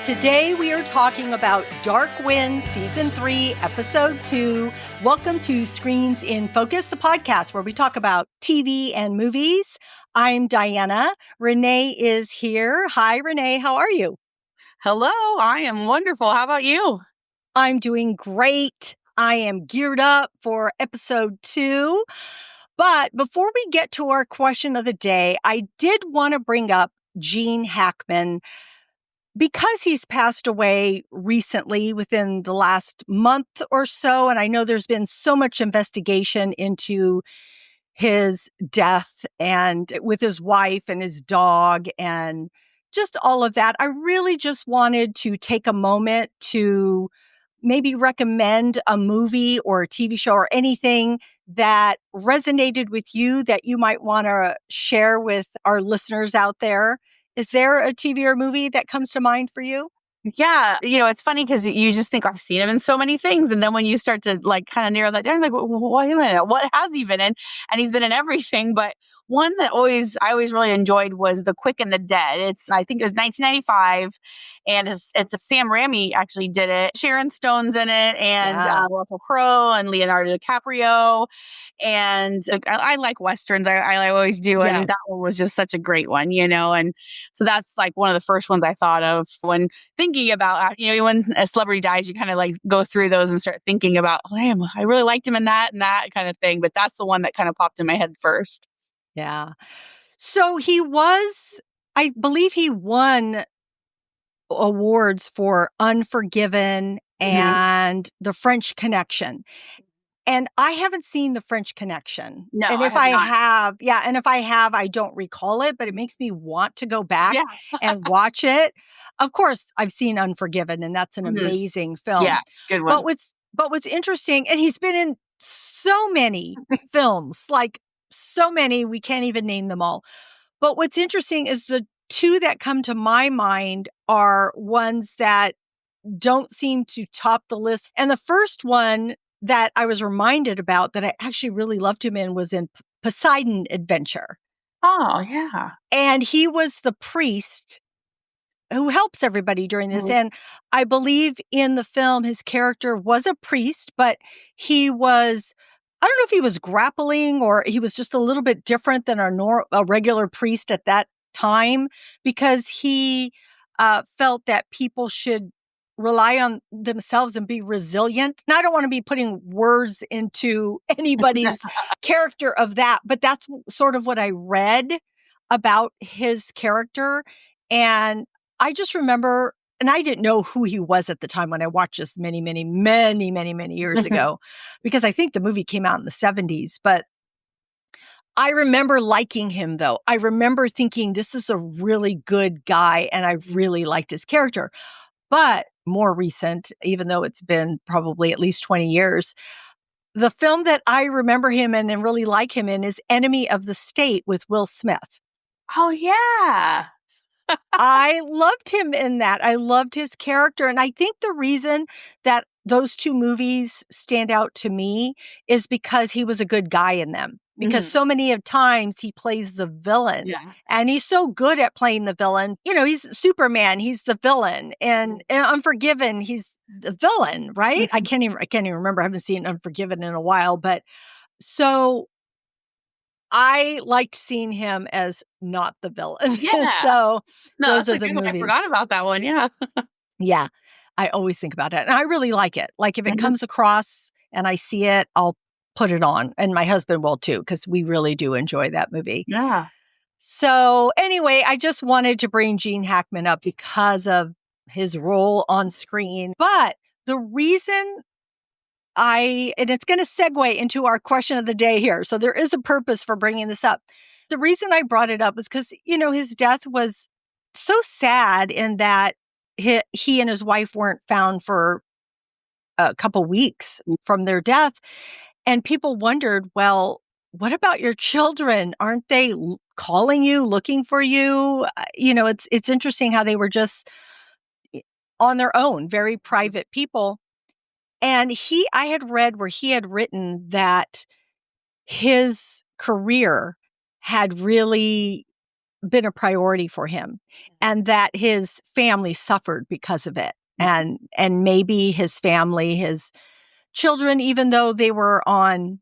Today we are talking about Dark Winds Season 3, Episode 2. Welcome to Screens in Focus, the podcast where we talk about TV and movies. I'm Diana. Renee is here. Hi, Renee. How are you? Hello, I am wonderful. How about you? I'm doing great. I am geared up for Episode 2. But before we get to our question of the day, I did want to bring up Gene Hackman, because he's passed away recently within the last month or so, and I know there's been so much investigation into his death and with his wife and his dog and just all of that. I really just wanted to take a moment to maybe recommend a movie or a TV show or anything that resonated with you that you might want to share with our listeners out there. Is there a TV or movie that comes to mind for you? Yeah, it's funny because you just think I've seen him in so many things, and then when you start to kind of narrow that down, like, wait a minute, what has he been in? And he's been in everything, but one that I always really enjoyed was The Quick and the Dead. I think it was 1995, and it's a Sam Raimi actually did it. Sharon Stone's in it, and Russell Crowe and Leonardo DiCaprio, and I like westerns. I always do, and that one was just such a great one, and so that's like one of the first ones I thought of when thinking about, when a celebrity dies, you kind of like go through those and start thinking about, oh, damn, I really liked him in that and that kind of thing. But that's the one that kind of popped in my head first. Yeah. So I believe he won awards for Unforgiven and The French Connection. And I haven't seen The French Connection. No, and if I have, I don't recall it, but it makes me want to go back and watch it. Of course, I've seen Unforgiven, and that's an amazing film. Yeah, good one. But what's interesting, and he's been in so many films, like so many, we can't even name them all. But what's interesting is the two that come to my mind are ones that don't seem to top the list. And the first one that I was reminded about that I actually really loved him in was in Poseidon Adventure. Oh, yeah. And he was the priest who helps everybody during this. And I believe in the film, his character was a priest, but I don't know if he was grappling or he was just a little bit different than a regular priest at that time, because he felt that people should rely on themselves and be resilient. And I don't want to be putting words into anybody's character of that, but that's sort of what I read about his character. And I just remember, and I didn't know who he was at the time when I watched this many, many, many, many, many years ago, because I think the movie came out in the 70s. But I remember liking him, though. I remember thinking, this is a really good guy, and I really liked his character. But more recent, even though it's been probably at least 20 years, the film that I remember him in and really like him in is Enemy of the State with Will Smith. Oh, yeah. I loved him in that. I loved his character. And I think the reason that those two movies stand out to me is because he was a good guy in them. Because so many of times he plays the villain, and he's so good at playing the villain. He's Superman. He's the villain, and Unforgiven, he's the villain, right? I can't even remember. I haven't seen Unforgiven in a while, but so I liked seeing him as not the villain. Yeah. So those are the movies. I forgot about that one. Yeah. Yeah. I always think about it, and I really like it. Like if it comes across and I see it, I'll put it on, and my husband will too, because we really do enjoy that movie. Yeah. So anyway, I just wanted to bring Gene Hackman up because of his role on screen. But the reason and it's going to segue into our question of the day here. So there is a purpose for bringing this up. The reason I brought it up is because, his death was so sad in that he and his wife weren't found for a couple weeks from their death. And people wondered, well, what about your children? Aren't they calling you, looking for you? It's interesting how they were just on their own, very private people. And I had read where he had written that his career had really been a priority for him, and that his family suffered because of it. And maybe his family, his children, even though they were on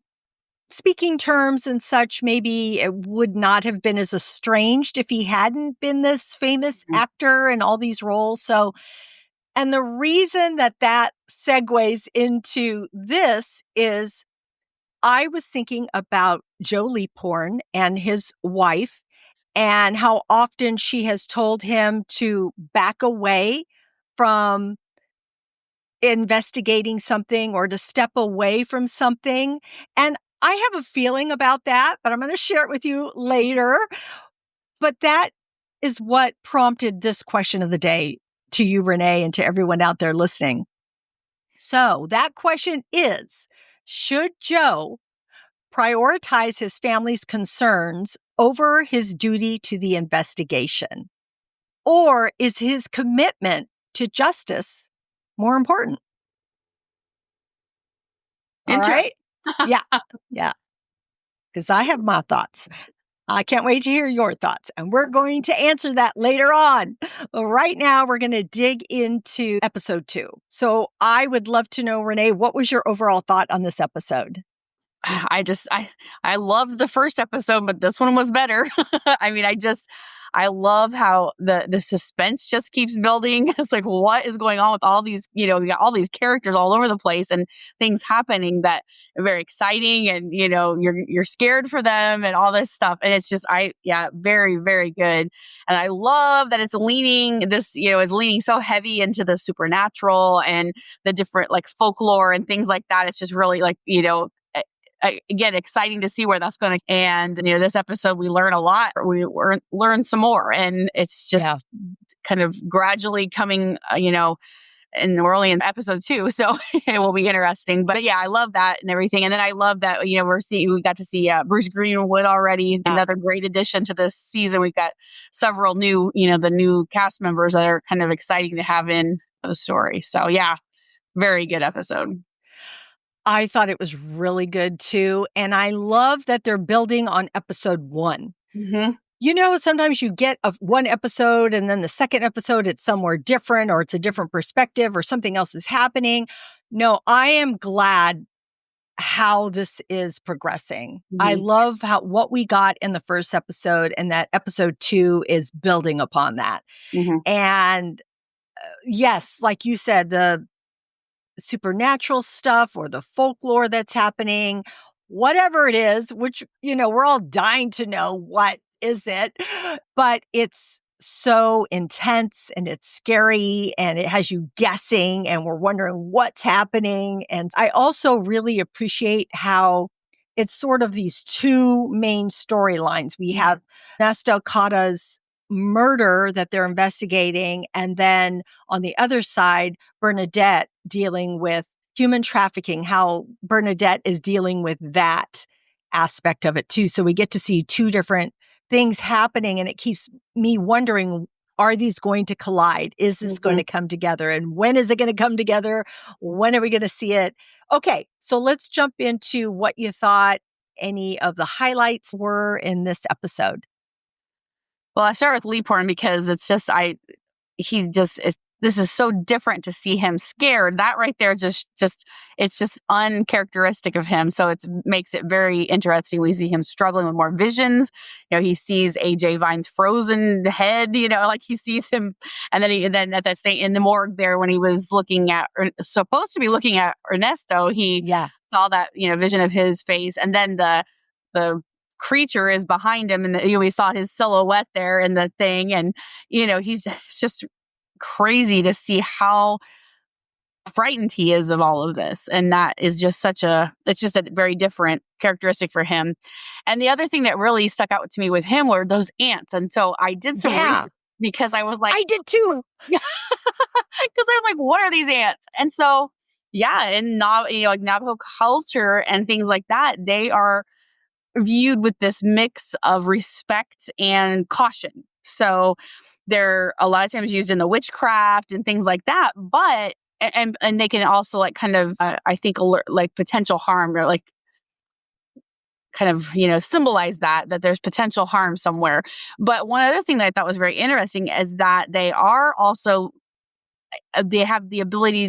speaking terms and such, maybe it would not have been as estranged if he hadn't been this famous actor in all these roles. So, and the reason that that segues into this is I was thinking about Joe Leaphorn and his wife and how often she has told him to back away from investigating something or to step away from something. And I have a feeling about that, but I'm going to share it with you later. But that is what prompted this question of the day to you, Renee, and to everyone out there listening. So that question is, should Joe prioritize his family's concerns over his duty to the investigation? Or is his commitment to justice more important? All right? Yeah. Yeah. Because I have my thoughts. I can't wait to hear your thoughts. And we're going to answer that later on. But right now, we're going to dig into episode 2. So I would love to know, Renee, what was your overall thought on this episode? I loved the first episode, but this one was better. I mean, I love how the suspense just keeps building. It's like, what is going on with all these, we got all these characters all over the place and things happening that are very exciting, and, you're scared for them and all this stuff. And it's just, very, very good. And I love that it's is leaning so heavy into the supernatural and the different like folklore and things like that. It's just really like, again, exciting to see where that's going to. And this episode, we learn a lot. We learn some more, and it's just kind of gradually coming. And we're only in episode 2, so it will be interesting. But yeah, I love that and everything. And then I love that we got to see Bruce Greenwood already, another great addition to this season. We've got several new, the new cast members that are kind of exciting to have in the story. So yeah, very good episode. I thought it was really good too. And I love that they're building on episode 1. Mm-hmm. Sometimes you get one episode and then the second episode, it's somewhere different or it's a different perspective or something else is happening. No, I am glad how this is progressing. Mm-hmm. I love what we got in the first episode, and that episode 2 is building upon that. Mm-hmm. And yes, like you said, the supernatural stuff or the folklore that's happening, whatever it is, which, we're all dying to know what is it, but it's so intense and it's scary and it has you guessing and we're wondering what's happening. And I also really appreciate how it's sort of these 2 main storylines. We have Ernesto Cada's murder that they're investigating, and then on the other side, Bernadette dealing with human trafficking, how Bernadette is dealing with that aspect of it too. So we get to see 2 different things happening, and it keeps me wondering, are these going to collide? Is this going to come together? And when is it going to come together? When are we going to see it? Okay, so let's jump into what you thought any of the highlights were in this episode. Well, I start with Leaphorn because it's just, this is so different to see him scared. That right there, it's just uncharacteristic of him. So it makes it very interesting. We see him struggling with more visions. He sees AJ Vine's frozen head, like he sees him. And then at that state in the morgue there, when he was supposed to be looking at Ernesto, he saw that, vision of his face. And then the creature is behind him, and we saw his silhouette there in the thing, and he's just crazy to see how frightened he is of all of this, and that is just it's just a very different characteristic for him. And the other thing that really stuck out to me with him were those ants, and so I did some research because I was like, I did too, because I'm like, what are these ants? And so in Navajo culture and things like that, they are viewed with this mix of respect and caution. So they're a lot of times used in the witchcraft and things like that, but and they can also like kind of I think alert like potential harm or like kind of, symbolize that there's potential harm somewhere. But one other thing that I thought was very interesting is that they are also, they have the ability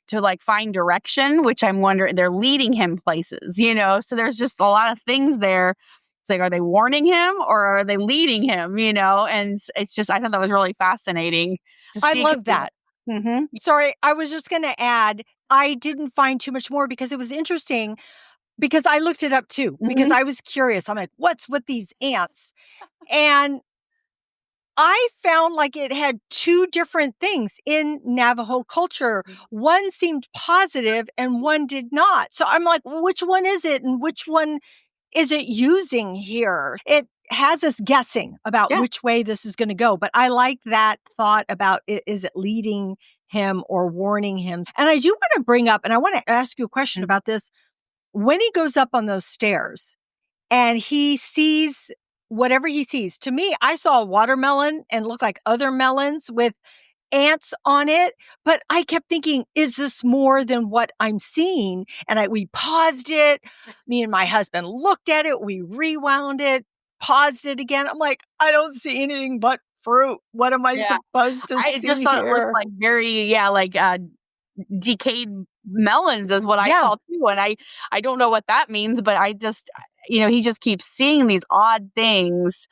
to like find direction, which I'm wondering, they're leading him places, so there's just a lot of things there. It's like, are they warning him or are they leading him, and it's just, I thought that was really fascinating to I see. love that. Mm-hmm. Sorry, I was just going to add, I didn't find too much more because it was interesting because I looked it up too, because I was curious. I'm like, what's with these ants? And I found like it had two different things in Navajo culture. One seemed positive and one did not. So I'm like, which one is it? And which one is it using here? It has us guessing about Yeah. which way this is going to go. But I like that thought about is it leading him or warning him? And I do want to bring up, and I want to ask you a question about this. When he goes up on those stairs and he sees whatever he sees, to me, I saw a watermelon and looked like other melons with ants on it. But I kept thinking, is this more than what I'm seeing? And we paused it. Me and my husband looked at it. We rewound it, paused it again. I'm like, I don't see anything but fruit. What am I supposed to I see just thought here? it looked like very, decayed melons is what I saw too. And I don't know what that means, but I just, he just keeps seeing these odd things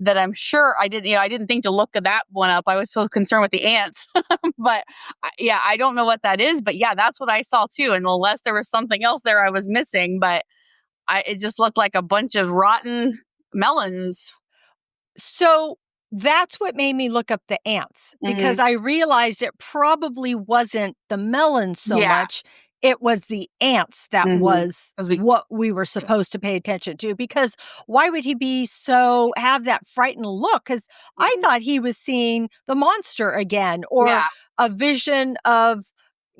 that I'm sure I didn't think to look at that one up. I was so concerned with the ants, but I don't know what that is, but that's what I saw too. And unless there was something else there I was missing, but it just looked like a bunch of rotten melons. So that's what made me look up the ants, because I realized it probably wasn't the melons so much. It was the ants that was what we were supposed to pay attention to, because why would he have that frightened look? Because I thought he was seeing the monster again, or a vision of,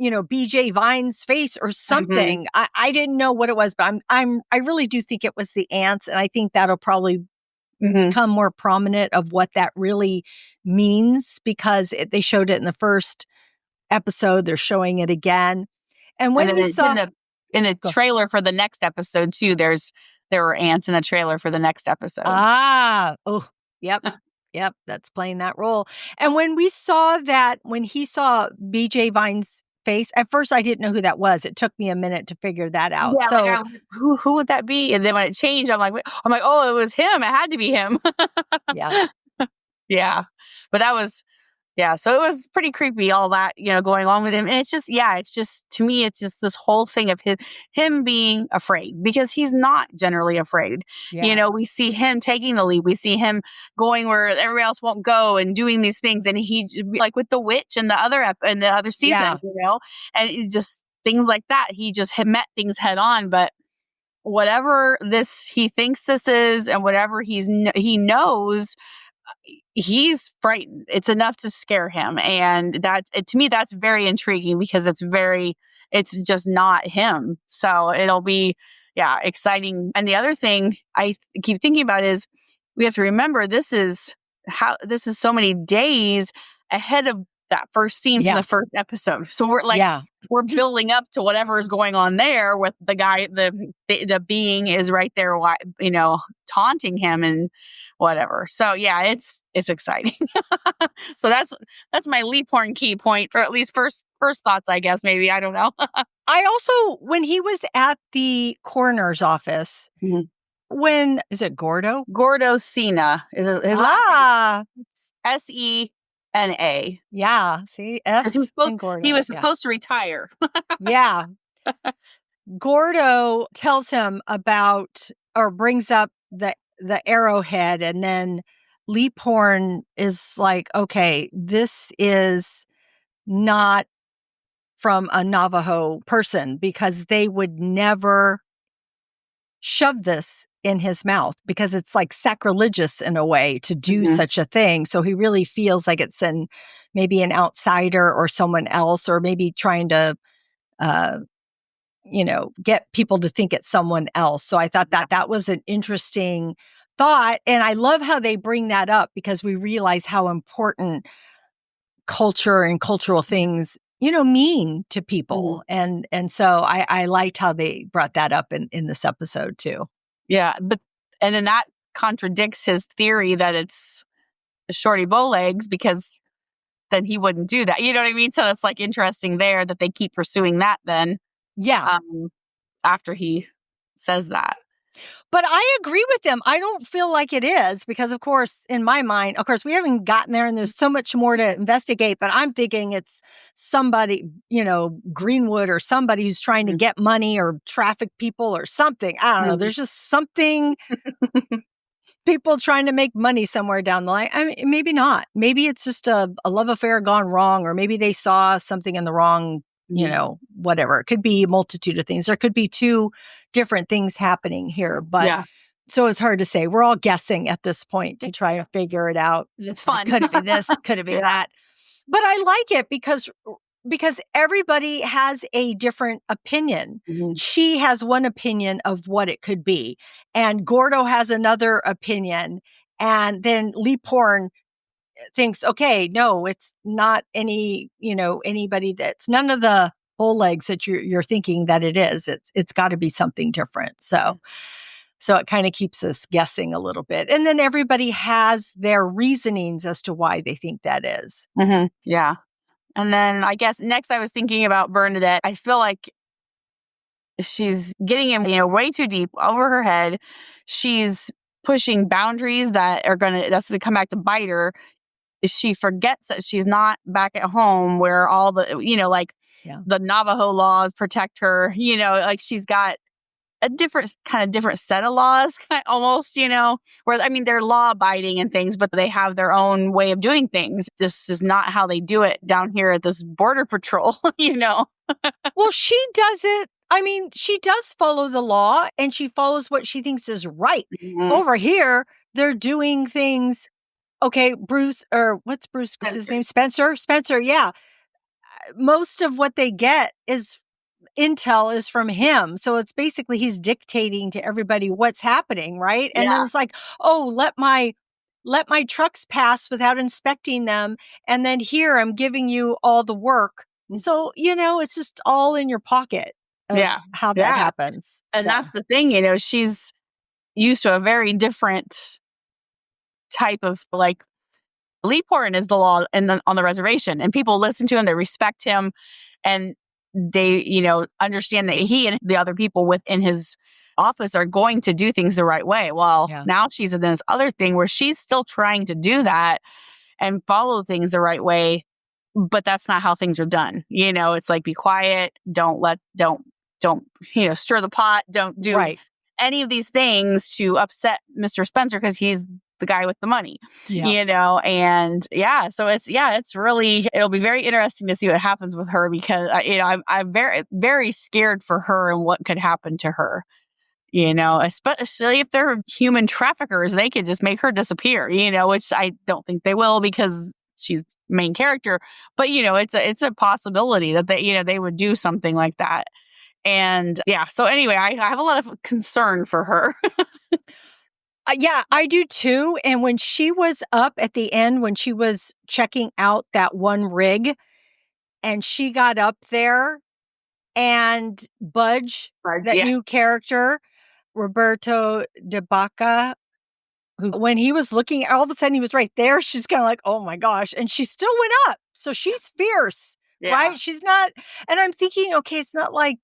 BJ Vine's face or something. I didn't know what it was, but I really do think it was the ants. And I think that'll probably become more prominent of what that really means, because they showed it in the first episode. They're showing it again. And when we saw in the trailer for the next episode too, there were ants in the trailer for the next episode. Yep. Yep, that's playing that role. And when he saw BJ Vine's face, at first I didn't know who that was. It took me a minute to figure that out. Yeah, so like, who would that be? And then when it changed, I'm like, oh, it was him. It had to be him. Yeah. Yeah. But that was, so it was pretty creepy, all that, going on with him. And it's just, to me, it's just this whole thing of him being afraid, because he's not generally afraid. Yeah. We see him taking the lead. We see him going where everybody else won't go and doing these things. And he, like with the witch in the other season, and it just things like that. He just had met things head on. But whatever he thinks this is, and whatever he knows, he's frightened. It's enough to scare him. And to me, that's very intriguing, because it's just not him. So it'll be, exciting. And the other thing I keep thinking about is, we have to remember, this is so many days ahead of that first scene from the first episode. So we're like, we're building up to whatever is going on there with the guy, the being is right there, taunting him and whatever. So it's exciting. So that's my Leaphorn key point, or at least first thoughts, I guess, maybe. I don't know. I also, when he was at the coroner's office, is it Gordo? Gordo Sena is his last name. Sena. Yeah. See, S and Gordo. He was supposed to retire. Yeah. Gordo tells him about, or brings up the arrowhead, and then Leaphorn is like, okay, this is not from a Navajo person, because they would never shove this in his mouth, because it's like sacrilegious in a way to do such a thing. So he really feels like it's maybe an outsider or someone else, or maybe trying to get people to think it's someone else. So I thought that was an interesting thought. And I love how they bring that up, because we realize how important culture and cultural things mean to people. And so I liked how they brought that up in this episode too. Yeah. And then that contradicts his theory that it's Shorty Bowlegs, because then he wouldn't do that. You know what I mean? So it's like interesting there that they keep pursuing that then. Yeah. After he says that. But I agree with him. I don't feel like it is because, of course, in my mind, of course, we haven't gotten there and there's so much more to investigate, but I'm thinking it's somebody, Greenwood or somebody who's trying to get money or traffic people or something. I don't know. There's just something, people trying to make money somewhere down the line. I mean, maybe not. Maybe it's just a love affair gone wrong, or maybe they saw something in the wrong whatever. It could be a multitude of things. There could be two different things happening here, but so it's hard to say. We're all guessing at this point to try to figure it out. It's fun. Could it be this? Could it be that? But I like it because everybody has a different opinion. She has one opinion of what it could be, and Gordo has another opinion, and then Leaphorn thinks, okay, no, it's not anybody that's none of the whole legs that you're thinking that it is. It's got to be something different. So it kind of keeps us guessing a little bit. And then everybody has their reasonings as to why they think that is. Yeah. And then I guess next I was thinking about Bernadette. I feel like she's getting him, way too deep over her head. She's pushing boundaries that's going to come back to bite her. She forgets that she's not back at home where all the, the Navajo laws protect her, like she's got a different set of laws, almost, where, I mean, they're law abiding and things, but they have their own way of doing things. This is not how they do it down here at this border patrol, Well, she does it. I mean, she does follow the law and she follows what she thinks is right. Over here, they're doing things. Okay, Bruce, or what's his name? Spencer, yeah. Most of what they get is intel is from him. So it's basically he's dictating to everybody what's happening, right? And then it's like, oh, let my trucks pass without inspecting them. And then here I'm giving you all the work. So, it's just all in your pocket. How that happens. And that's the thing, she's used to a very different type of, like, Leaphorn is the law on the reservation, and people listen to him, they respect him, and they, understand that he and the other people within his office are going to do things the right way. Well, now she's in this other thing where she's still trying to do that and follow things the right way, but that's not how things are done. It's like, be quiet, don't stir the pot, don't do any of these things to upset Mr. Spencer because he's the guy with the money, and so it's really, it'll be very interesting to see what happens with her because, I'm very, very scared for her and what could happen to her, especially if they're human traffickers, they could just make her disappear, which I don't think they will because she's main character, but it's a possibility that they would do something like that. And so anyway, I have a lot of concern for her. Yeah, I do too. And when she was up at the end, when she was checking out that one rig and she got up there and Budge, that new character, Roberto DeBacca, who, when he was looking, all of a sudden he was right there. She's kind of like, oh my gosh. And she still went up. So she's fierce, right? She's not, and I'm thinking, okay, it's not like,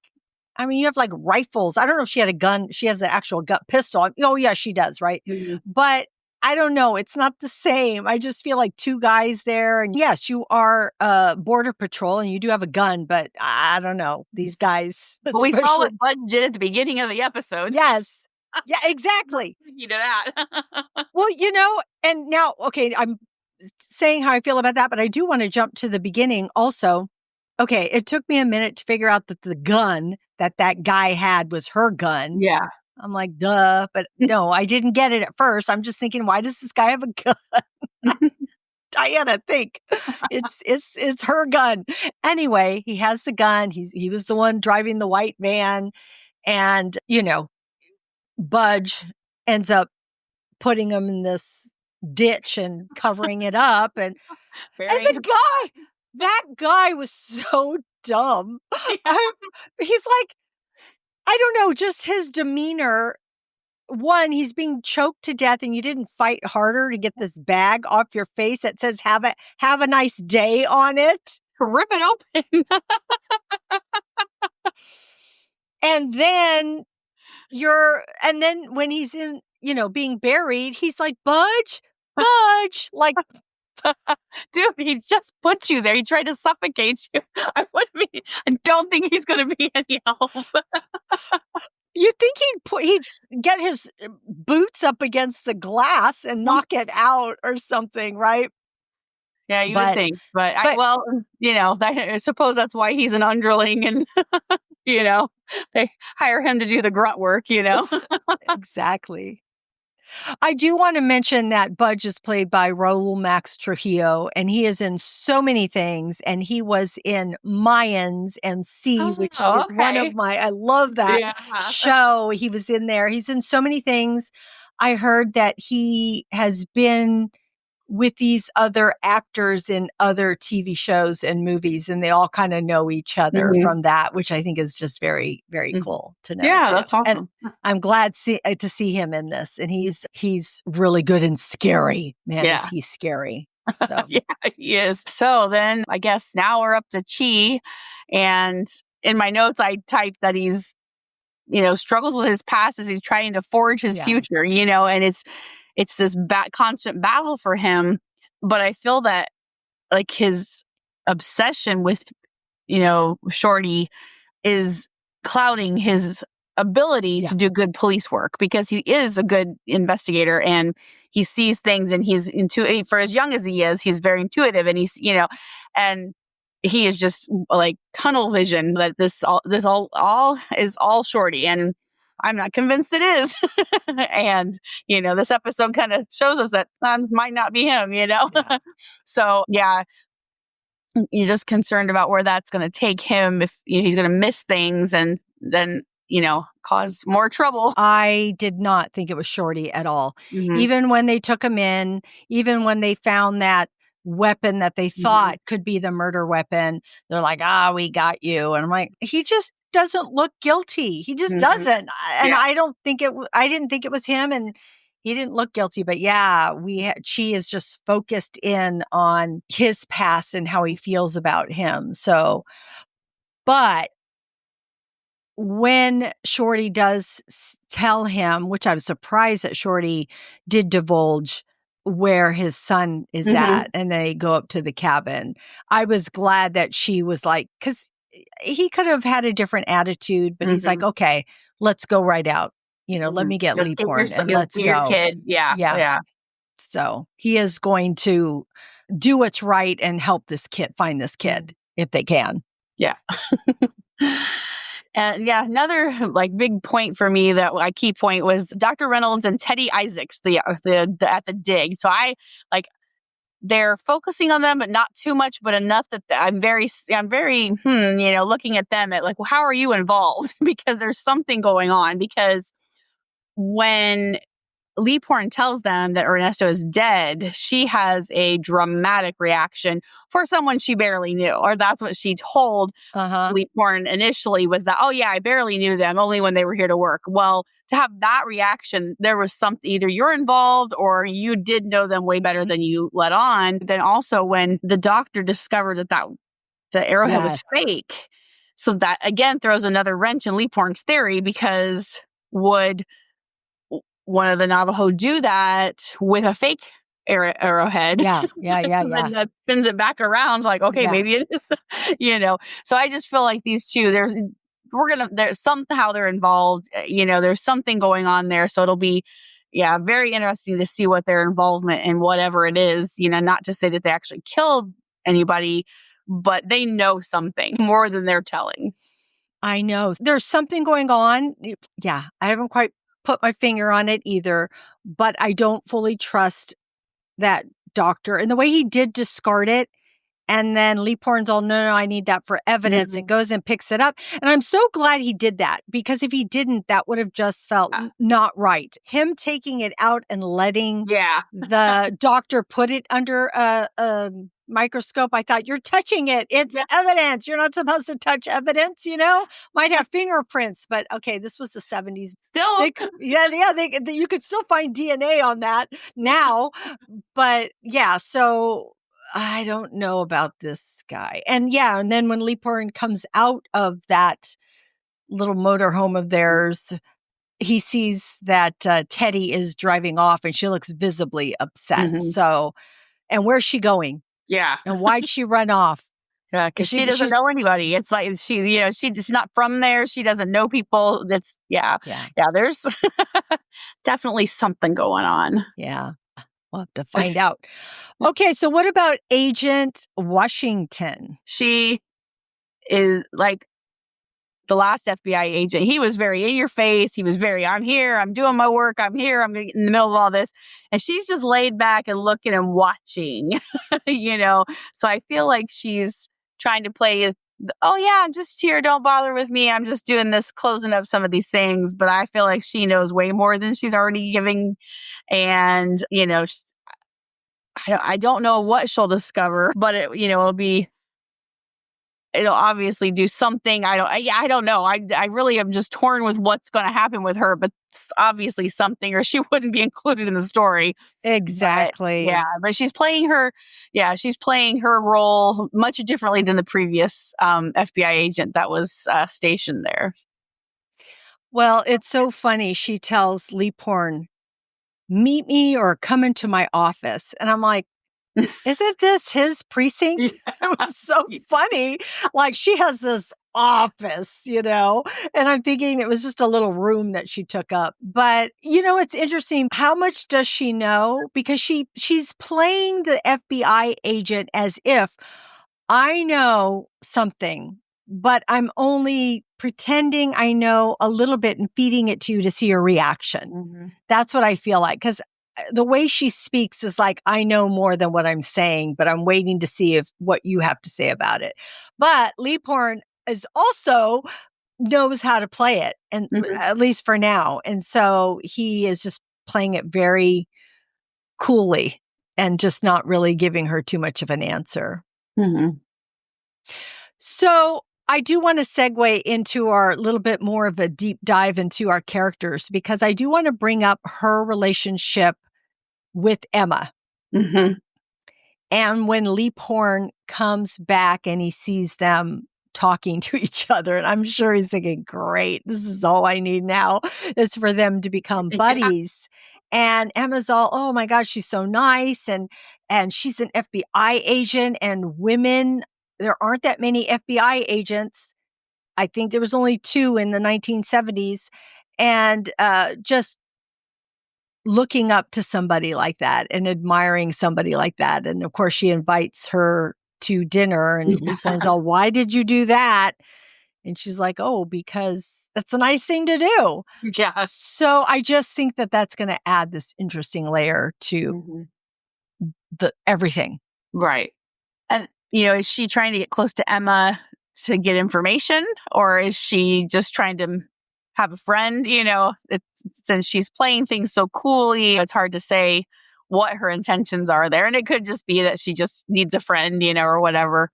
I mean, you have like rifles. I don't know if she had a gun. She has an actual gun pistol. Oh, yeah, she does, right? But I don't know. It's not the same. I just feel like two guys there. And yes, you are border patrol and you do have a gun, but I don't know. These guys. But we saw what Bud did at the beginning of the episode. Yes. Yeah, exactly. That. Well, and now, okay, I'm saying how I feel about that, but I do want to jump to the beginning also. Okay, it took me a minute to figure out that the gun that guy had was her gun. Yeah. I'm like, duh, but no, I didn't get it at first. I'm just thinking, why does this guy have a gun? Diana, think. It's her gun. Anyway, he has the gun. He was the one driving the white van, and Budge ends up putting him in this ditch and covering it up, and the guy That guy was so dumb. He's like, I don't know, just his demeanor. One, he's being choked to death and you didn't fight harder to get this bag off your face that says have a nice day on it. Rip it open. And then when he's in, being buried, he's like, Budge, like, dude, he just put you there. He tried to suffocate you. I don't think he's going to be any help. You think he'd get his boots up against the glass and knock it out or something, right? Yeah, you would think, but I suppose that's why he's an underling, and they hire him to do the grunt work. Exactly. I do want to mention that Budge is played by Raul Max Trujillo, and he is in so many things. And he was in Mayans MC, which is one of I love that show. He was in there. He's in so many things. I heard that he has been with these other actors in other TV shows and movies, and they all kind of know each other from that, which I think is just very, very cool to know. Yeah, that's awesome. And I'm glad to see him in this, and he's really good and scary. Man, is he scary. So. Yeah, he is. So then I guess now we're up to Chee, and in my notes I typed that he's, struggles with his past as he's trying to forge his future, and it's this constant battle for him. But I feel that like his obsession with, Shorty is clouding his ability to do good police work, because he is a good investigator and he sees things, and he's for as young as he is, he's very intuitive, and he's, and he is just like tunnel vision that this all is all Shorty, and I'm not convinced it is. And, this episode kind of shows us that might not be him, So, you're just concerned about where that's going to take him, if he's going to miss things and then, cause more trouble. I did not think it was Shorty at all. Mm-hmm. Even when they took him in, even when they found that weapon that they thought could be the murder weapon, they're like, we got you. And I'm like, he just doesn't look guilty. He just doesn't. And I didn't think it was him, and he didn't look guilty. But Chee is just focused in on his past and how he feels about him. So, but when Shorty does tell him, which I was surprised that Shorty did divulge where his son is at, and they go up to the cabin, I was glad that she was like, because he could have had a different attitude, but he's like, okay, let's go right out. Let me get Leaphorn and let's go. Kid. Yeah. So he is going to do what's right and help this kid, find this kid if they can. Yeah. And another like big point for me, that a key point, was Dr. Reynolds and Teddy Isaacs, the at the dig. So they're focusing on them, but not too much, but enough that I'm very, looking at them at like, well, how are you involved? Because there's something going on. Because when Leaphorn tells them that Ernesto is dead, she has a dramatic reaction for someone she barely knew, or that's what she told Leaphorn initially, was that, I barely knew them, only when they were here to work. Well, to have that reaction, there was something, either you're involved or you did know them way better than you let on. Then also when the doctor discovered that the arrowhead was fake, so that again throws another wrench in Leaphorn's theory, because would one of the Navajo do that with a fake arrowhead? Yeah. And that spins it back around, like, okay, maybe it is, So I just feel like these two, there's somehow they're involved, there's something going on there. So it'll be, very interesting to see what their involvement in whatever it is, not to say that they actually killed anybody, but they know something more than they're telling. I know. There's something going on. Yeah. I haven't quite put my finger on it either, but I don't fully trust that doctor. And the way he did discard it, And then Leaphorn's all, no, I need that for evidence. And goes and picks it up. And I'm so glad he did that, because if he didn't, that would have just felt not right. Him taking it out and letting the doctor put it under a microscope. I thought, you're touching it. It's evidence. You're not supposed to touch evidence, might have fingerprints, but okay, this was the 70s. Still. You could still find DNA on that now. But yeah, so I don't know about this guy. And then when Leaphorn comes out of that little motorhome of theirs, he sees that Teddy is driving off, and she looks visibly upset. So, and where's she going? Yeah. And why'd she run off? Yeah, because she doesn't know anybody. It's like she's not from there. She doesn't know people. There's definitely something going on. Yeah. We'll have to find out. Okay, so what about Agent Washington? She is like the last FBI agent. He was very in your face. He was very, I'm here, I'm doing my work, I'm here, I'm in the middle of all this. And she's just laid back and looking and watching, So I feel like she's trying to play, I'm just here, don't bother with me. I'm just doing this, closing up some of these things. But I feel like she knows way more than she's already giving. And, I don't know what she'll discover, but it'll obviously do something. I don't know. I really am just torn with what's going to happen with her, but it's obviously something, or she wouldn't be included in the story. Exactly. But she's playing her role much differently than the previous FBI agent that was stationed there. Well, it's so funny. She tells Leaphorn, meet me or come into my office. And I'm like, isn't this his precinct? It was so funny. Like, she has this office, and I'm thinking it was just a little room that she took up. But, it's interesting. How much does she know? Because she's playing the FBI agent as if I know something, but I'm only pretending I know a little bit and feeding it to you to see your reaction. That's what I feel like. Because the way she speaks is like, I know more than what I'm saying, but I'm waiting to see what you have to say about it. But Leaphorn is also knows how to play it, and at least for now. And so he is just playing it very coolly and just not really giving her too much of an answer. So I do want to segue into our little bit more of a deep dive into our characters, because I do want to bring up her relationship with Emma. And when Leaphorn comes back and he sees them talking to each other, and I'm sure he's thinking, great, this is all I need now, is for them to become buddies. And Emma's all, oh my gosh, she's so nice. And she's an FBI agent, and women, there aren't that many FBI agents. I think there was only 2 in the 1970s. And just looking up to somebody like that and admiring somebody like that. And of course, she invites her to dinner, and Leaphorn's all, why did you do that? And she's like, oh, because that's a nice thing to do. Yeah. So I just think that that's going to add this interesting layer to the everything. Right. And, is she trying to get close to Emma to get information, or is she just trying to have a friend? Since she's playing things so coolly, it's hard to say what her intentions are there. And it could just be that she just needs a friend, or whatever.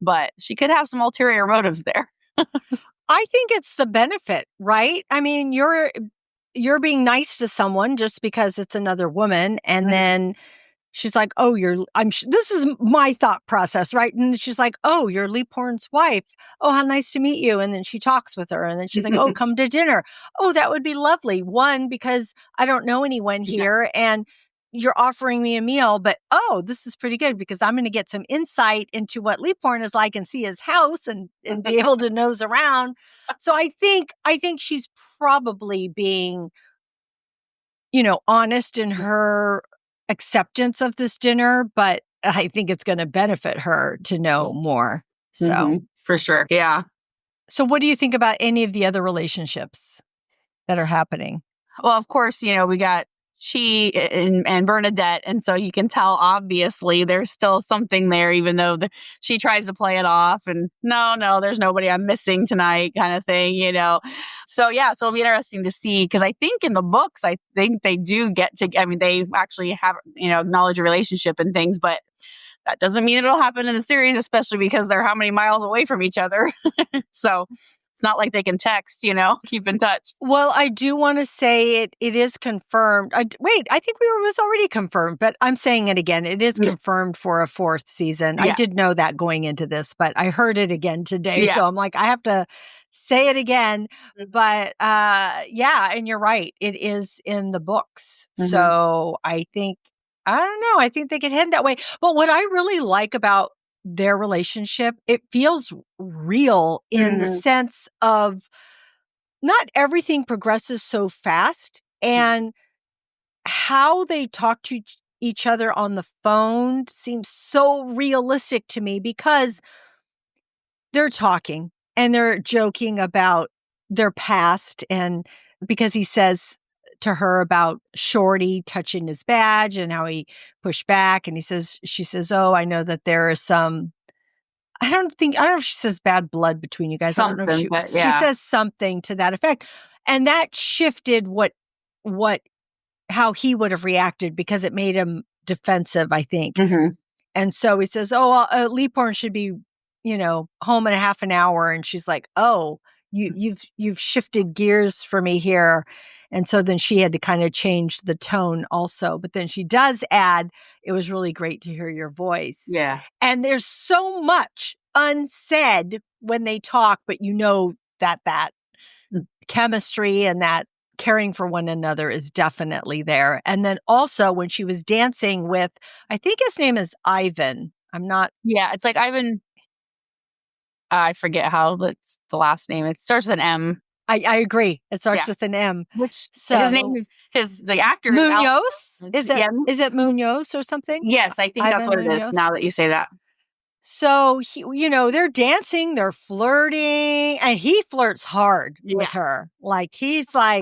But she could have some ulterior motives there. I think it's the benefit, right? I mean, you're being nice to someone just because it's another woman, and then she's like, oh, this is my thought process, right? And she's like, oh, you're Leaphorn's wife. Oh, how nice to meet you. And then she talks with her, and then she's like, oh, come to dinner. Oh, that would be lovely. One, because I don't know anyone here, and you're offering me a meal, but oh, this is pretty good because I'm going to get some insight into what Leaphorn is like and see his house and be able to nose around. So I think she's probably being, honest in her acceptance of this dinner, but I think it's going to benefit her to know more. So for sure. Yeah. So what do you think about any of the other relationships that are happening? Well, of course, we got Chee and Bernadette. And so you can tell, obviously, there's still something there, even though she tries to play it off and no, there's nobody I'm missing tonight kind of thing, So, yeah, so it'll be interesting to see, because I think in the books, I think they do get to, I mean, they actually have, acknowledge a relationship and things, but that doesn't mean it'll happen in the series, especially because they're how many miles away from each other. So it's not like they can text, keep in touch. Well, I do want to say it is confirmed. I think it was already confirmed, but I'm saying it again. It is confirmed for a 4th season. Yeah. I did know that going into this, but I heard it again today. Yeah. So I'm like, I have to say it again. But yeah, and you're right. It is in the books. Mm-hmm. So I don't know. I think they could head that way. But what I really like about their relationship, it feels real in the sense of not everything progresses so fast, and how they talk to each other on the phone seems so realistic to me, because they're talking and they're joking about their past, and because he says to her about Shorty touching his badge and how he pushed back, and she says, "Oh, I know that there is some," I don't know if she says bad blood between you guys. Something, I don't know if she says something to that effect. And that shifted how he would have reacted, because it made him defensive, I think. Mm-hmm. And so he says, "Oh, Leaphorn should be, home in a half an hour." And she's like, "Oh, you've shifted gears for me here." And so then she had to kind of change the tone also. But then she does add, "It was really great to hear your voice." Yeah. And there's so much unsaid when they talk, but that chemistry and that caring for one another is definitely there. And then also when she was dancing with, I think his name is Ivan. Yeah, it's like Ivan. I forget how that's the last name. It starts with an M. I agree. It starts with an M. Which his name is the actor Munoz. Is it Munoz or something? Yes, I think that's what Munoz. It is. Now that you say that. So they're dancing, they're flirting, and he flirts hard with her. Like he's like,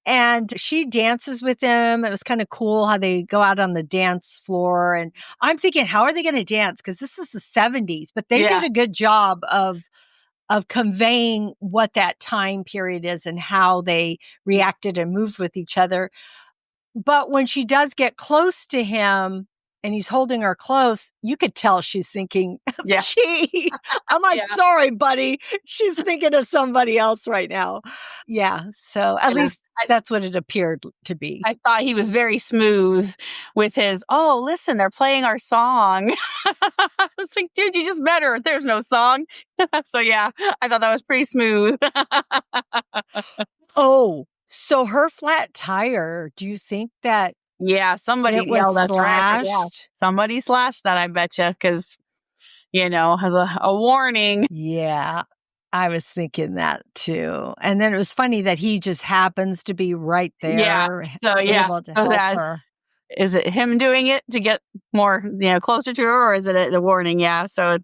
and she dances with him. It was kind of cool how they go out on the dance floor, and I'm thinking, how are they going to dance? Because this is the 70s, but they did a good job of conveying what that time period is and how they reacted and moved with each other. But when she does get close to him and he's holding her close, you could tell she's thinking, "Gee," I'm like, "Sorry, buddy." She's thinking of somebody else right now. Yeah. So at least that's what it appeared to be. I thought he was very smooth with his, "Oh, listen, they're playing our song." It's like, dude, you just met her. There's no song. So yeah, I thought that was pretty smooth. Oh, so her flat tire, do you think that? Yeah, somebody yelled at that. Yeah. Somebody slashed that, I betcha, because, has a warning. Yeah, I was thinking that too. And then it was funny that he just happens to be right there. Yeah. So, able to help her. Is it him doing it to get more, closer to her, or is it a warning? Yeah. So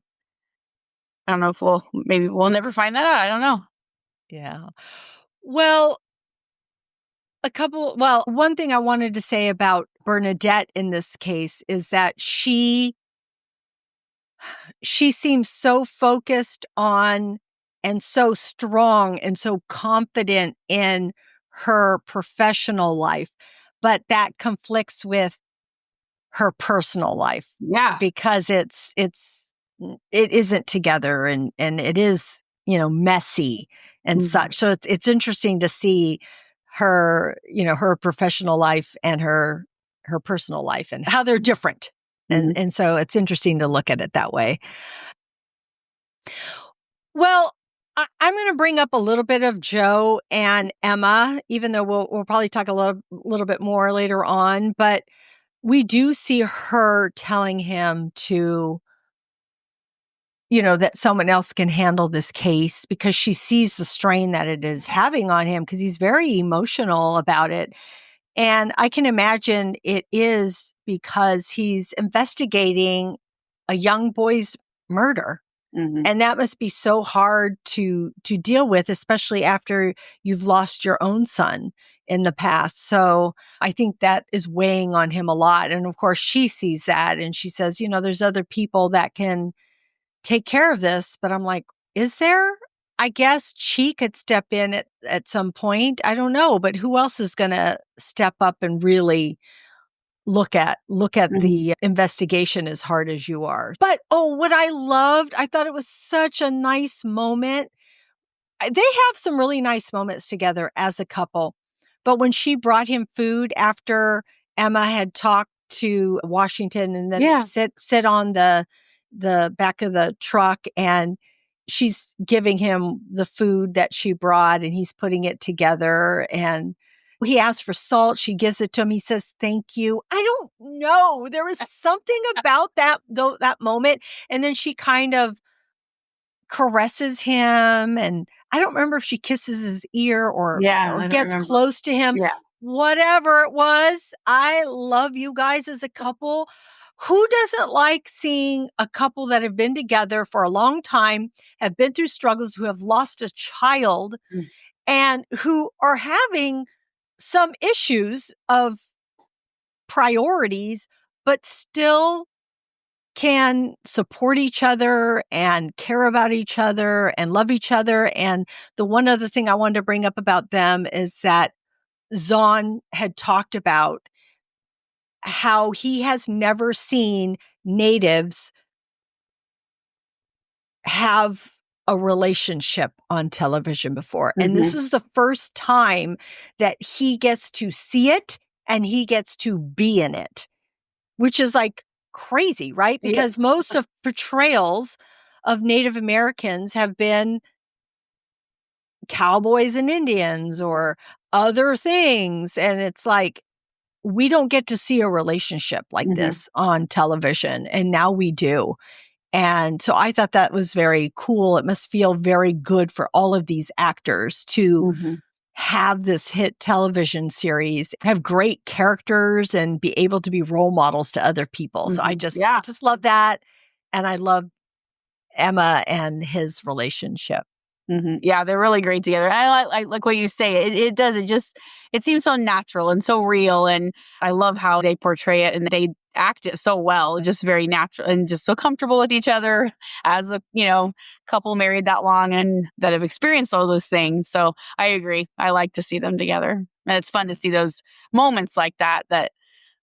I don't know if we'll never find that out. I don't know. Yeah. Well, one thing I wanted to say about Bernadette in this case is that she seems so focused on and so strong and so confident in her professional life, but that conflicts with her personal life. Yeah. Because it isn't together, and it is, messy and such. So it's interesting to see her, her professional life and her personal life and how they're different. And so it's interesting to look at it that way. Well, I'm going to bring up a little bit of Joe and Emma, even though we'll probably talk a little bit more later on. But we do see her telling him to, that someone else can handle this case, because she sees the strain that it is having on him, because he's very emotional about it. And I can imagine it is because he's investigating a young boy's murder. And that must be so hard to deal with, especially after you've lost your own son in the past. So I think that is weighing on him a lot. And of course, she sees that and she says, there's other people that can take care of this. But I'm like, is there? I guess Chee could step in at some point. I don't know. But who else is going to step up and really look at the investigation as hard as you are? But what I loved, I thought it was such a nice moment. They have some really nice moments together as a couple. But when she brought him food after Emma had talked to Washington, and then they sit on the back of the truck, and she's giving him the food that she brought and he's putting it together, and he asks for salt. She gives it to him. He says, "Thank you." I don't know. There was something about that moment. And then she kind of caresses him, and I don't remember if she kisses his ear or gets close to him. Yeah. Whatever it was, I love you guys as a couple. Who doesn't like seeing a couple that have been together for a long time, have been through struggles, who have lost a child, and who are having some issues of priorities, but still can support each other and care about each other and love each other. And the one other thing I wanted to bring up about them is that Zahn had talked about how he has never seen natives have a relationship on television before. And this is the first time that he gets to see it and he gets to be in it, which is like crazy, right? Because most of portrayals of Native Americans have been cowboys and Indians or other things. And it's like, we don't get to see a relationship like this on television. And now we do. And so I thought that was very cool. It must feel very good for all of these actors to have this hit television series, have great characters, and be able to be role models to other people. So I just love that. And I love Emma and his relationship. Yeah, they're really great together. I like what you say. It does. It seems so natural and so real. And I love how they portray it and they act it so well, just very natural and just so comfortable with each other as a, couple married that long and that have experienced all those things. So I agree. I like to see them together. And it's fun to see those moments like that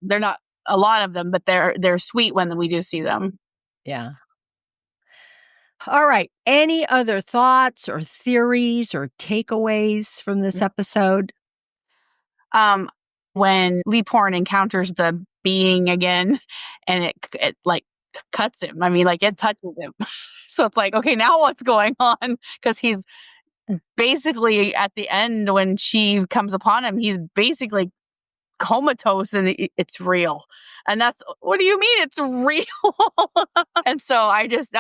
they're not a lot of them, but they're sweet when we do see them. Yeah. All right. Any other thoughts or theories or takeaways from this episode? When Leaphorn encounters the being again, and it like cuts him. I mean, like it touches him. So it's like, okay, now what's going on? Because he's basically at the end when she comes upon him, he's basically comatose and it's real. And that's, what do you mean it's real? And so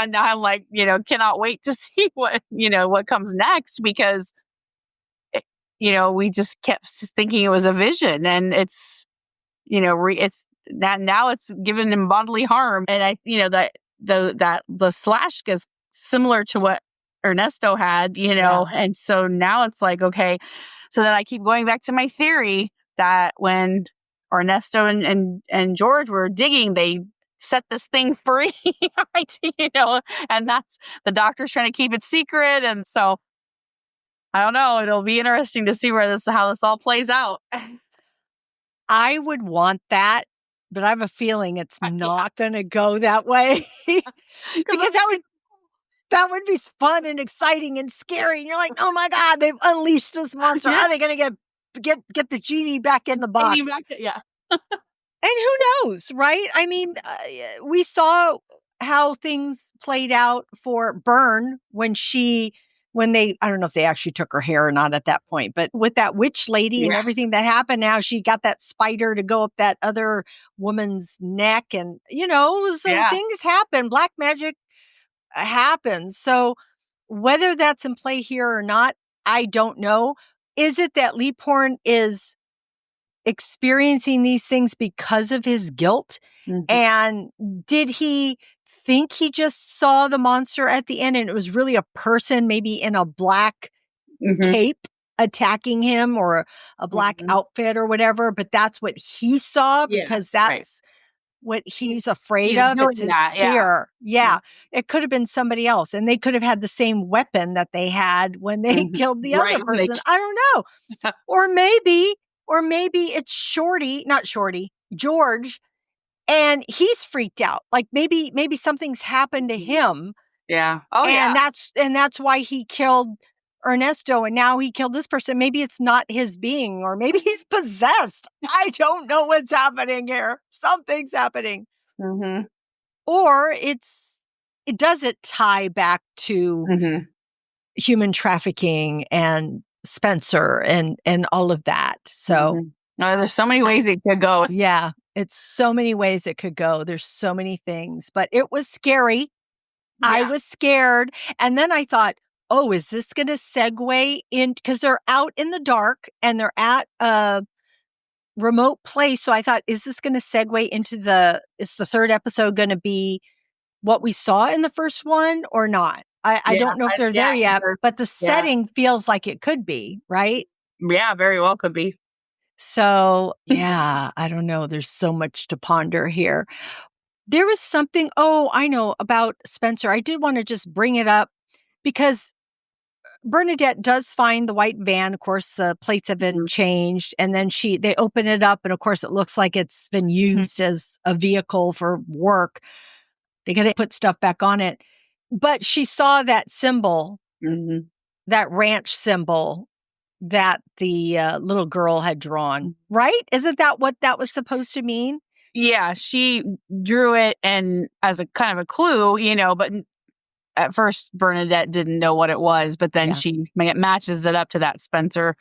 now I'm like, cannot wait to see what comes next, because we just kept thinking it was a vision, and it's, it's that now it's given him bodily harm. And that the slash is similar to what Ernesto had, and so now it's like, okay, so then I keep going back to my theory that when Ernesto and George were digging, they set this thing free, and that's the doctor's trying to keep it secret. And so I don't know. It'll be interesting to see how this all plays out. I would want that, but I have a feeling it's not going to go that way because that would be fun and exciting and scary. And you're like, oh my God, they've unleashed this monster. How are they going to get the genie back in the box? And who knows, right? I mean, we saw how things played out for Bern when I don't know if they actually took her hair or not at that point, but with that witch lady and everything that happened, now she got that spider to go up that other woman's neck. And, things happen. Black magic happens. So whether that's in play here or not, I don't know. Is it that Leaphorn is experiencing these things because of his guilt? And did he think he just saw the monster at the end and it was really a person, maybe in a black cape attacking him, or a black outfit or whatever, but that's what he saw because that's what he's afraid He's of. doing It's his that, fear. Yeah. It could have been somebody else, and they could have had the same weapon that they had when they killed the other person. I don't know. or maybe it's George, and he's freaked out. Like maybe something's happened to him. Yeah. Oh, and that's why he killed Ernesto, and now he killed this person. Maybe it's not his being, or maybe he's possessed. I don't know what's happening here. Something's happening. Or it doesn't tie back to human trafficking and Spencer and all of that. So there's so many ways it could go. Yeah, it's so many ways it could go. There's so many things, but it was scary. I was scared. And then I thought, oh, is this going to segue in? Because they're out in the dark and they're at a remote place. So I thought, is this going to segue into is the third episode going to be what we saw in the first one or not? I don't know if they're there yet, but the setting feels like it could be, right? Yeah, very well could be. So, yeah, I don't know. There's so much to ponder here. There was something, I know, about Spencer. I did want to just bring it up because Bernadette does find the white van. Of course, the plates have been changed, and then they open it up, and of course, it looks like it's been used as a vehicle for work. They got to put stuff back on it. But she saw that symbol, that ranch symbol that the little girl had drawn, right? Isn't that what that was supposed to mean? Yeah, she drew it and as a kind of a clue, but at first Bernadette didn't know what it was, but then she matches it up to that Spencer.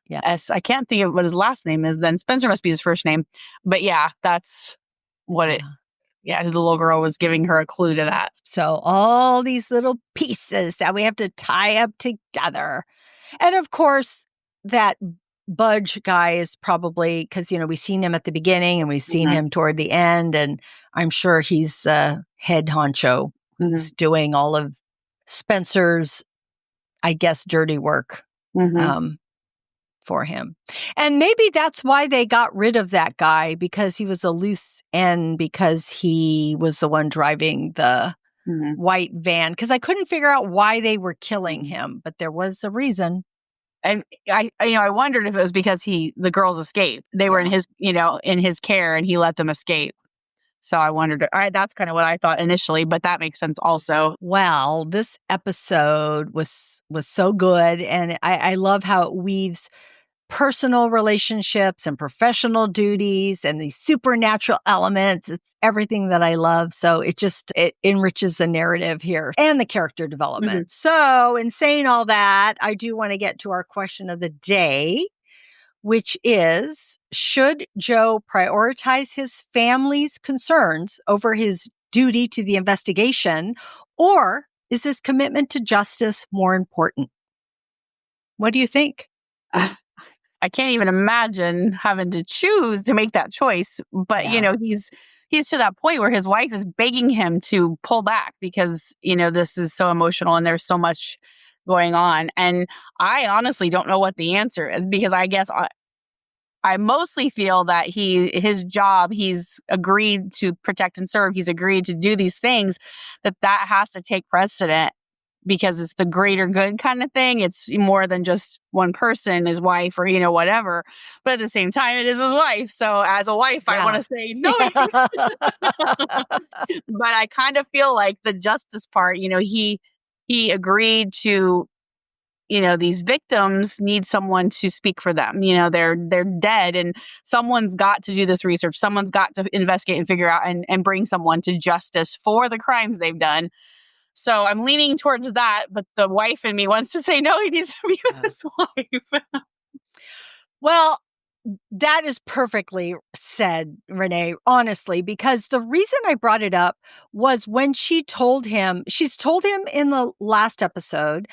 Yeah. I can't think of what his last name is. Then Spencer must be his first name. But yeah, that's what the little girl was giving her a clue to that. So all these little pieces that we have to tie up together. And of course, that Budge guy is probably, because, we've seen him at the beginning and we've seen him toward the end. And I'm sure he's the head honcho who's doing all of Spencer's, I guess, dirty work for him. And maybe that's why they got rid of that guy, because he was a loose end, because he was the one driving the white van. Because I couldn't figure out why they were killing him, but there was a reason. And I wondered if it was because the girls escaped. They were in his care, and he let them escape. So I wondered. That's kind of what I thought initially, but that makes sense also. Well, this episode was so good, and I love how it weaves personal relationships and professional duties and these supernatural elements. It's everything that I love. So it enriches the narrative here and the character development. So in saying all that, I do want to get to our question of the day, which is, should Joe prioritize his family's concerns over his duty to the investigation, or is his commitment to justice more important? What do you think? I can't even imagine having to choose to make that choice. But, he's to that point where his wife is begging him to pull back because, this is so emotional and there's so much going on. And I honestly don't know what the answer is, because I guess I mostly feel that his job, he's agreed to protect and serve. He's agreed to do these things, that has to take precedent, because it's the greater good kind of thing. It's more than just one person, his wife, or, whatever. But at the same time, it is his wife. So as a wife, I want to say, no. But I kind of feel like the justice part, he agreed to, these victims need someone to speak for them. They're dead, and someone's got to do this research. Someone's got to investigate and figure out and bring someone to justice for the crimes they've done. So I'm leaning towards that, but the wife in me wants to say, no, he needs to be with his wife. Well, that is perfectly said, Renee, honestly, because the reason I brought it up was when she's told him in the last episode,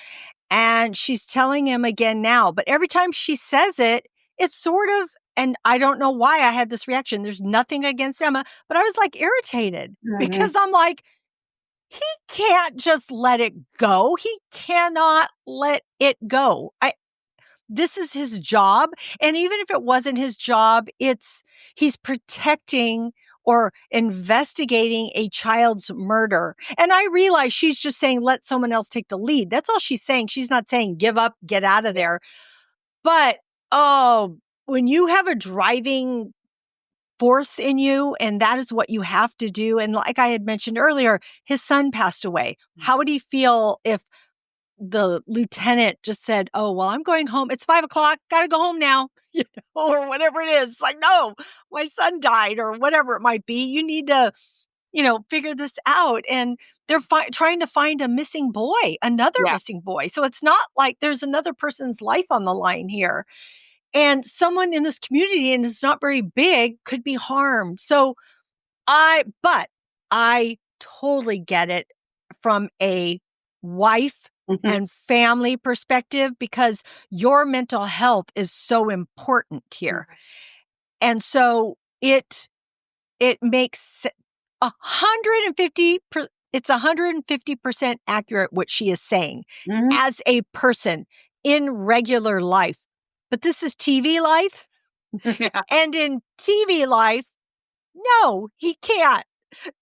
and she's telling him again now, but every time she says it, it's sort of and I don't know why I had this reaction. There's nothing against Emma, but I was like irritated because I'm like, he can't just let it go. He cannot let it go. This is his job. And even if it wasn't his job, he's protecting or investigating a child's murder. And I realize she's just saying, let someone else take the lead. That's all she's saying. She's not saying give up, get out of there. But, oh, when you have a driving force in you and that is what you have to do. And like I had mentioned earlier, his son passed away. How would he feel if the lieutenant just said, oh, well, I'm going home. It's 5:00. Got to go home now, or whatever it is. It's like, no, my son died or whatever it might be. You need to, figure this out. And they're trying to find a missing boy, another missing boy. So it's not like there's another person's life on the line here. And someone in this community, and it's not very big, could be harmed. So but I totally get it from a wife and family perspective, because your mental health is so important here. And so it makes 150, it's 150% accurate what she is saying as a person in regular life. But this is TV life. And in TV life, no, he can't.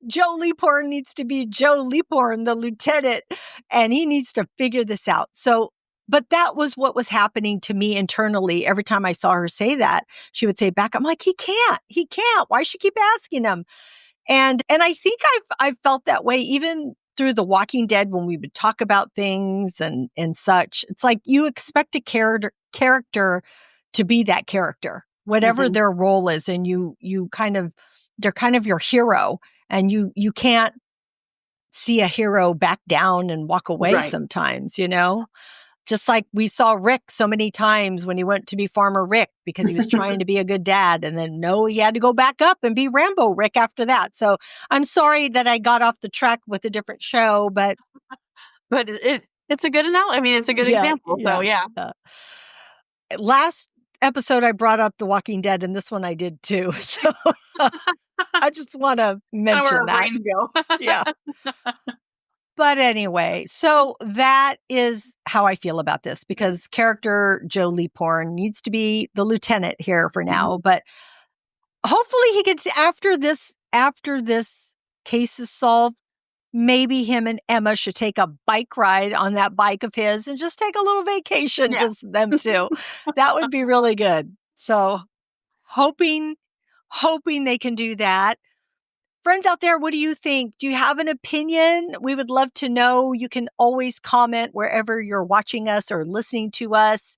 Joe Leaphorn needs to be Joe Leaphorn, the lieutenant, and he needs to figure this out. So, but that was what was happening to me internally. Every time I saw her say that, she would say back, I'm like, he can't. Why should she keep asking him? And I think I've felt that way even through The Walking Dead when we would talk about things and such. It's like you expect a character to be that character, whatever their role is, and they're kind of your hero, and you can't see a hero back down and walk away sometimes, Just like we saw Rick so many times when he went to be Farmer Rick because he was trying to be a good dad. And then he had to go back up and be Rambo Rick after that. So I'm sorry that I got off the track with a different show, but it's a good analogy. I mean, it's a good example. So yeah. Last episode I brought up The Walking Dead, and this one I did too. So I just want to mention that. Yeah. But anyway, so that is how I feel about this, because character Joe Leaphorn needs to be the lieutenant here for now. But hopefully he gets after this case is solved. Maybe him and Emma should take a bike ride on that bike of his and just take a little vacation, just them two. That would be really good. So hoping they can do that. Friends out there, what do you think? Do you have an opinion? We would love to know. You can always comment wherever you're watching us or listening to us.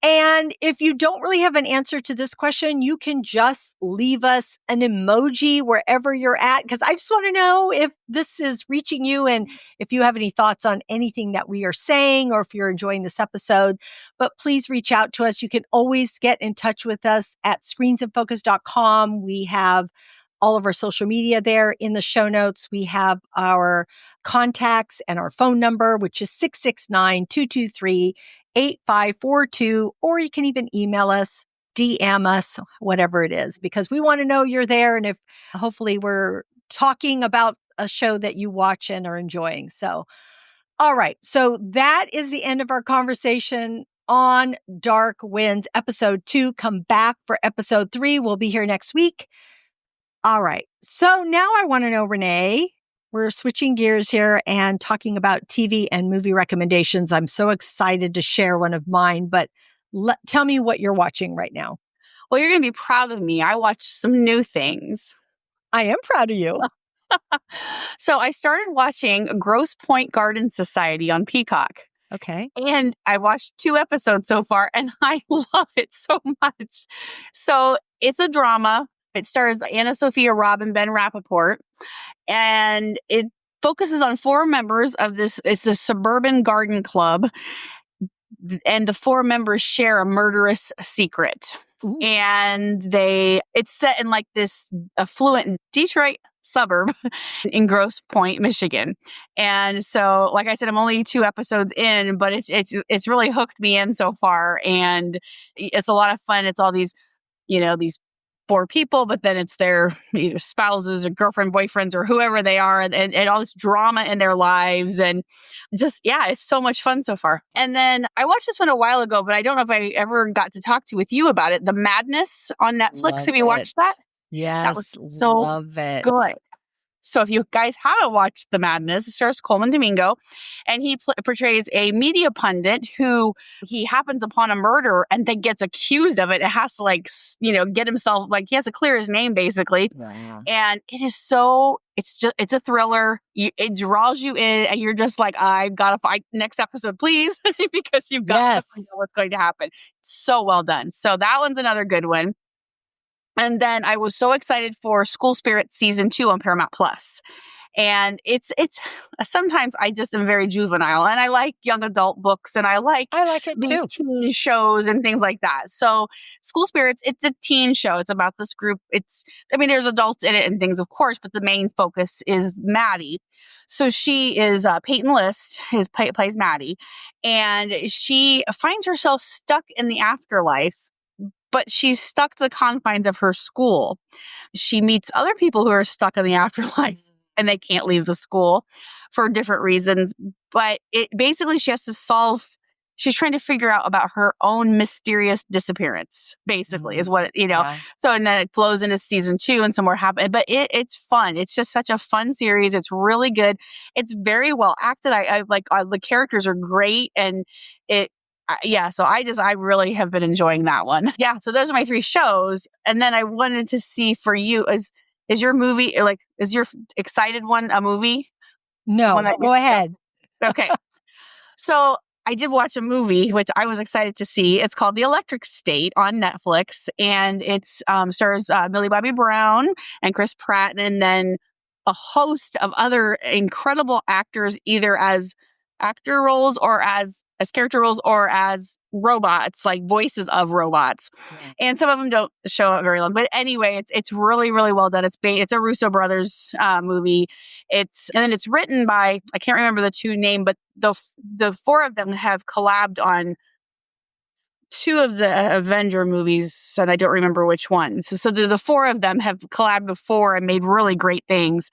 And if you don't really have an answer to this question, you can just leave us an emoji wherever you're at, because I just want to know if this is reaching you and if you have any thoughts on anything that we are saying, or if you're enjoying this episode. But please reach out to us. You can always get in touch with us at screensinfocus.com. We have all of our social media there in the show notes. We have our contacts and our phone number, which is 669-223-8542, or you can even email us, DM us, whatever it is, because we want to know you're there. And if hopefully we're talking about a show that you watch and are enjoying. So, all right. So that is the end of our conversation on Dark Winds, episode 2. Come back for episode 3. We'll be here next week. All right. So now I want to know, Renee, we're switching gears here and talking about TV and movie recommendations. I'm so excited to share one of mine, but tell me what you're watching right now. Well, you're going to be proud of me. I watched some new things. I am proud of you. So I started watching Grosse Pointe Garden Society on Peacock. Okay. And I watched 2 episodes so far, and I love it so much. So it's a drama. It stars Anna Sophia Robb and Ben Rappaport, and it focuses on 4 members of this. It's a suburban garden club, and the 4 members share a murderous secret. Ooh. And it's set in like this affluent Detroit suburb in Grosse Pointe, Michigan. And so, like I said, I'm only 2 episodes in, but it's really hooked me in so far, and it's a lot of fun. It's all these these four people, but then it's their either spouses or girlfriend, boyfriends, or whoever they are, and all this drama in their lives. And just, yeah, it's so much fun so far. And then I watched this one a while ago, but I don't know if I ever got to talk with you about it. The Madness on Netflix. Love Have you watched that? That was Yes, so love it. good. So if you guys haven't watched The Madness, it stars Coleman Domingo, and he portrays a media pundit who he happens upon a murder and then gets accused of it. It has to get himself, he has to clear his name basically. Wow. And it's a thriller. It draws you in and you're just like, I've got to fight next episode, please, because you've got to find out what's going to happen. So well done. So that one's another good one. And then I was so excited for School Spirit season 2 on Paramount Plus. And it's sometimes I just am very juvenile and I like young adult books and I like it these too. teen shows and things like that. So School Spirits, it's a teen show. It's about this group. There's adults in it and things, of course, but the main focus is Maddie. So she is Peyton List, plays Maddie, and she finds herself stuck in the afterlife, but she's stuck to the confines of her school. She meets other people who are stuck in the afterlife and they can't leave the school for different reasons. But basically she has to she's trying to figure out about her own mysterious disappearance, basically, is what, Yeah. So, and then it flows into season 2 and some more happen. But it's fun. It's just such a fun series. It's really good. It's very well acted. I like the characters are great. And so I really have been enjoying that one. Yeah. So those are my 3 shows. And then I wanted to see for you, is your movie, is your excited one a movie? No, go ahead. Okay. So I did watch a movie, which I was excited to see. It's called The Electric State on Netflix. And it's stars Millie Bobby Brown and Chris Pratt, and then a host of other incredible actors, either as actor roles or as character roles or as robots, like voices of robots. Yeah. And some of them don't show up very long. But anyway, it's really, really well done. It's a Russo brothers movie. And then it's written by, I can't remember the 2 names, but the 4 of them have collabed on 2 of the Avenger movies, and I don't remember which ones. So the 4 of them have collabed before and made really great things.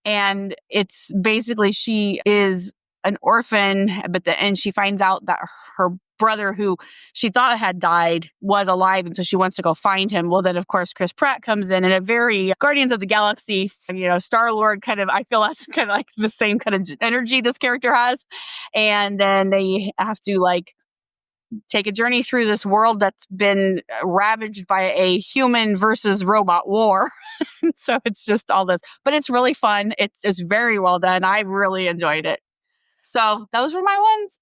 And it's basically, she is an orphan, but and she finds out that her brother, who she thought had died, was alive, and so she wants to go find him. Well, then of course Chris Pratt comes in a very Guardians of the Galaxy, Star-Lord kind of. I feel that's kind of like the same kind of energy this character has, and then they have to take a journey through this world that's been ravaged by a human versus robot war. So it's just all this, but it's really fun. It's very well done. I really enjoyed it. So those were my ones.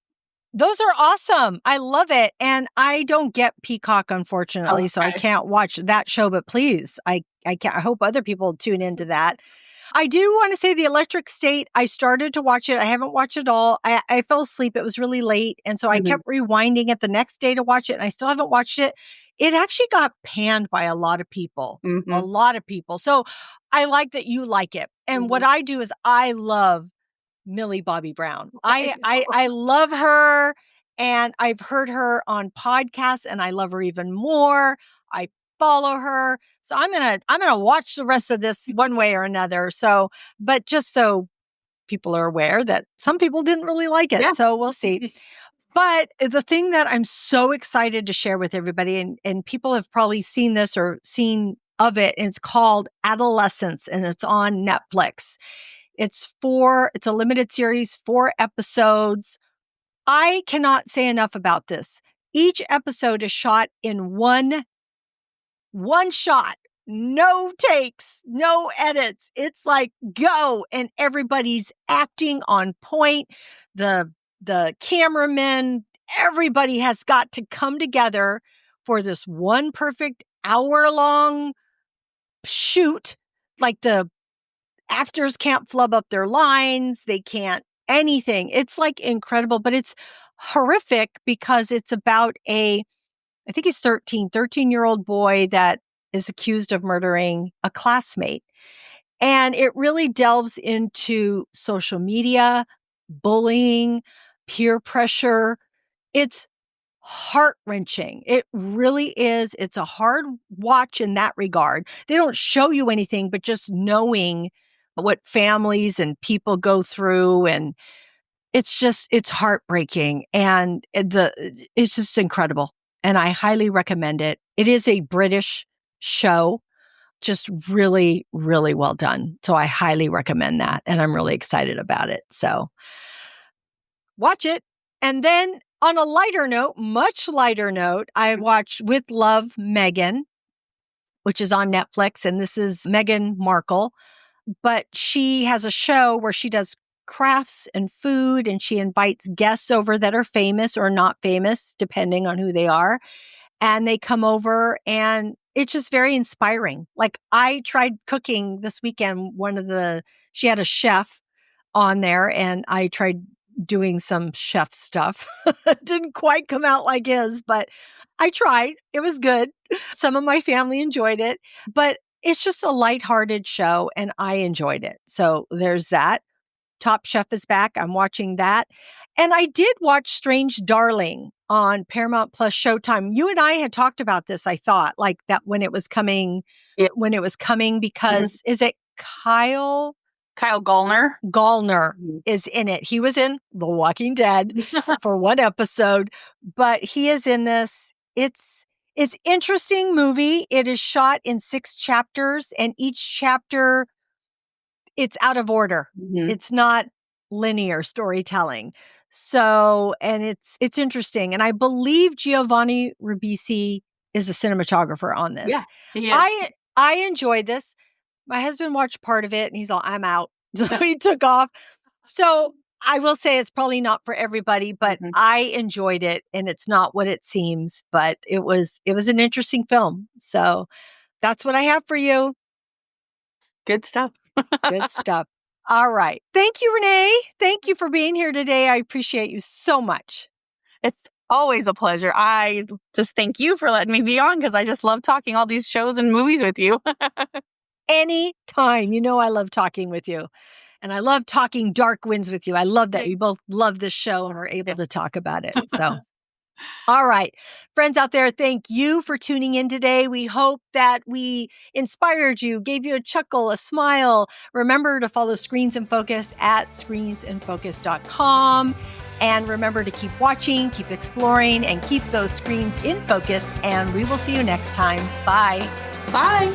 Those are awesome. I love it. And I don't get Peacock, unfortunately, so I can't watch that show, but please, I hope other people tune into that. I do want to say The Electric State, I started to watch it. I haven't watched it all. I fell asleep. It was really late. And so I kept rewinding it the next day to watch it. And I still haven't watched it. It actually got panned by a lot of people. A lot of people. So I like that you like it. And what I do is I love Millie Bobby Brown. I love her. And I've heard her on podcasts and I love her even more. I follow her. So I'm gonna watch the rest of this one way or another. So, but just so people are aware that some people didn't really like it. Yeah. So we'll see. But the thing that I'm so excited to share with everybody, and people have probably seen this or seen of it, and it's called Adolescence, and it's on Netflix. It's a limited series, 4 episodes. I cannot say enough about this. Each episode is shot in one shot, no takes, no edits. It's like go, and everybody's acting on point. The cameramen, everybody has got to come together for this one perfect hour-long shoot. Like the actors can't flub up their lines. They can't anything. It's like incredible, but it's horrific because it's about I think he's 13-year-old boy that is accused of murdering a classmate. And it really delves into social media, bullying, peer pressure. It's heart-wrenching. It really is. It's a hard watch in that regard. They don't show you anything, but just knowing what families and people go through, and it's heartbreaking, and it's just incredible. And I highly recommend it. It is a British show, just really, really well done. So I highly recommend that. And I'm really excited about it. So watch it. And then on a lighter note, much lighter note, I watched With Love, Meghan, which is on Netflix. And this is Meghan Markle. But she has a show where she does crafts and food, and she invites guests over that are famous or not famous, depending on who they are. And they come over, and it's just very inspiring. Like, I tried cooking this weekend. She had a chef on there, and I tried doing some chef stuff. It didn't quite come out like his, but I tried. It was good. Some of my family enjoyed it, but it's just a lighthearted show, and I enjoyed it. So there's that. Top Chef is back. I'm watching that. And I did watch Strange Darling on Paramount Plus Showtime. You and I had talked about this, I thought, like that when it was coming, because is it Kyle Gallner? Gallner is in it. He was in The Walking Dead for one episode, but he is in this. It's interesting movie. It is shot in 6 chapters, and each chapter, it's out of order. It's not linear storytelling. So, and it's interesting. And I believe Giovanni Ribisi is a cinematographer on this. Yeah, he is. I enjoyed this. My husband watched part of it, and he's all, I'm out. So he took off. So I will say it's probably not for everybody, but I enjoyed it, and it's not what it seems, but it was an interesting film. So that's what I have for you. Good stuff. Good stuff. All right. Thank you, Renee. Thank you for being here today. I appreciate you so much. It's always a pleasure. I just thank you for letting me be on, because I just love talking all these shows and movies with you. Anytime. You know I love talking with you. And I love talking Dark Winds with you. I love that we both love this show and are able to talk about it. So, all right. Friends out there, thank you for tuning in today. We hope that we inspired you, gave you a chuckle, a smile. Remember to follow Screens in Focus at screensinfocus.com. And remember to keep watching, keep exploring, and keep those screens in focus. And we will see you next time. Bye. Bye.